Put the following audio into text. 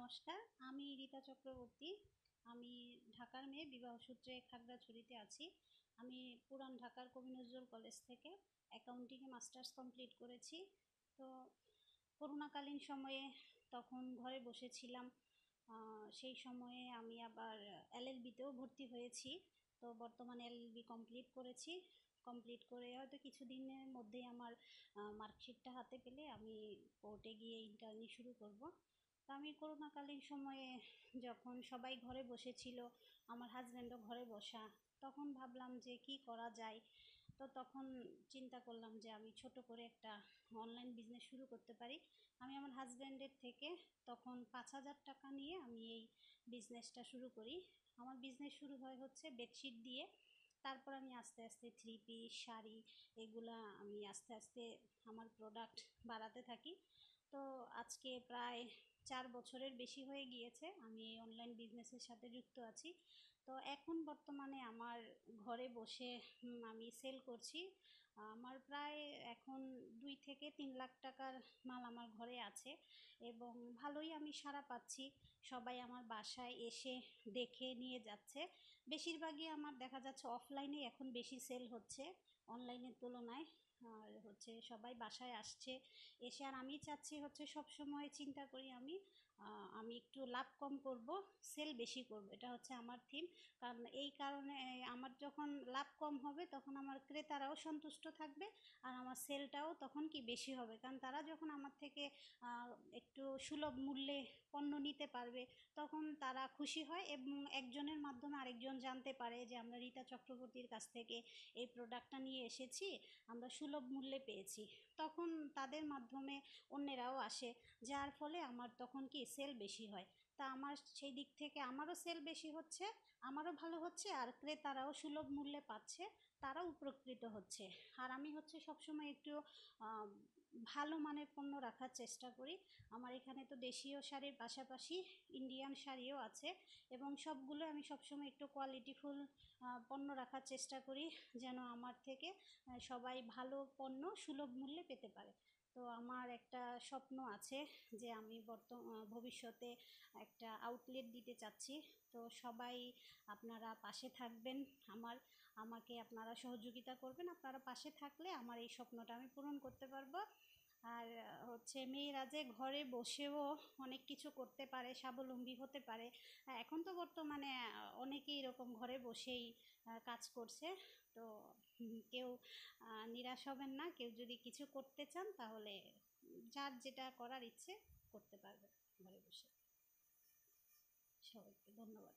নমস্কার, আমি রীতা চক্রবর্তী। আমি ঢাকার মেয়ে, বিবাহ সূত্রে খাগড়াছড়িতে আছি। আমি পুরান ঢাকার কবি নজরুল কলেজ থেকে অ্যাকাউন্টিংয়ে মাস্টার্স কমপ্লিট করেছি। তো করোনাকালীন সময়ে তখন ঘরে বসেছিলাম। সেই সময়ে আমি আবার এলএলবিতেও ভর্তি হয়েছি। তো বর্তমানে এলএলবি কমপ্লিট করেছি। কমপ্লিট করে হয়তো কিছুদিনের মধ্যেই আমার মার্কশিটটা হাতে পেলে আমি কোর্টে গিয়ে ইন্টার্নি শুরু করব। তো আমি করোনাকালীন সময়ে যখন সবাই ঘরে বসেছিল, আমার হাজব্যান্ডও ঘরে বসা, তখন ভাবলাম যে কি করা যায়। তো তখন চিন্তা করলাম যে আমি ছোট করে একটা অনলাইন বিজনেস শুরু করতে পারি। আমি আমার হাজব্যান্ডের থেকে তখন 5,000 টাকা নিয়ে আমি এই বিজনেসটা শুরু করি। আমার বিজনেস শুরু হয় হচ্ছে বেডশিট দিয়ে। তারপর আমি আস্তে আস্তে থ্রি পিস, শাড়ি, এগুলা আমি আস্তে আস্তে আমার প্রোডাক্ট বাড়াতে থাকি। তো আজকে প্রায় 4 বছরের বেশি হয়ে গিয়েছে আমি এই অনলাইন বিজনেসের সাথে যুক্ত আছি। তো এখন বর্তমানে আমার ঘরে বসে আমি সেল করছি। আমার প্রায় এখন 2 থেকে 3 লাখ টাকার মাল আমার ঘরে আছে এবং ভালোই আমি সাড়া পাচ্ছি। সবাই আমার বাসায় এসে দেখে নিয়ে যাচ্ছে। বেশিরভাগই আমার দেখা যাচ্ছে অফলাইনে এখন বেশি সেল হচ্ছে অনলাইনের তুলনায়। আর হচ্ছে সবাই বাসায় আসছে এসে, আর আমি চাচ্ছি হচ্ছে সব সময় চিন্তা করি আমি একটু লাভ কম করব, সেল বেশি করব, এটা হচ্ছে আমার থিম। কারণ এই কারণে আমার যখন লাভ কম হবে তখন আমার ক্রেতারাও সন্তুষ্ট থাকবে, আর আমার সেলটাও তখন কি বেশি হবে, কারণ তারা যখন আমার থেকে একটু সুলভ মূল্যে পণ্য নিতে পারবে তখন তারা খুশি হয় এবং একজনের মাধ্যমে আরেকজন জানতে পারে যে আমরা রীতা চক্রবর্তীর কাছ থেকে এই প্রোডাক্টটা নিয়ে এসেছি, আমরা সুলভ মূল্যে পেয়েছি। তখন তাদের মাধ্যমে অন্যেরাও আসে, যার ফলে আমার তখন কি সেল বেশি হয়। তা আমার সেই দিক থেকে আমারও সেল বেশি হচ্ছে, আমারও ভালো হচ্ছে, আর ক্রেতারাও সুলভ মূল্যে পাচ্ছে, তারাও উপকৃত হচ্ছে। আর আমি হচ্ছে সবসময় একটু ভালো মানের পণ্য রাখার চেষ্টা করি। আমার এখানে তো দেশীয় শাড়ির পাশাপাশি ইন্ডিয়ান শাড়িও আছে এবং সবগুলো আমি সবসময় একটু কোয়ালিটিফুল পণ্য রাখার চেষ্টা করি, যেন আমার থেকে সবাই ভালো পণ্য সুলভ মূল্যে পেতে পারে। তো আমার একটা স্বপ্ন আছে যে আমি ভবিষ্যতে একটা আউটলেট দিতে চাচ্ছি। তো সবাই আপনারা পাশে থাকবেন, আমাকে আপনারা সহযোগিতা করবেন। আপনারা পাশে থাকলে আমার এই স্বপ্নটা আমি পূরণ করতে পারবো। আর হচ্ছে মেয়েরা যে ঘরে বসেও অনেক কিছু করতে পারে, স্বাবলম্বী হতে পারে। এখন তো বর্তমানে অনেকেই এরকম ঘরে বসেই কাজ করছে। তো কেউ নিরাশ হবেন না, কেউ যদি কিছু করতে চান তাহলে যার যেটা করার ইচ্ছে করতে পারবে ঘরে বসে। সবাইকে ধন্যবাদ।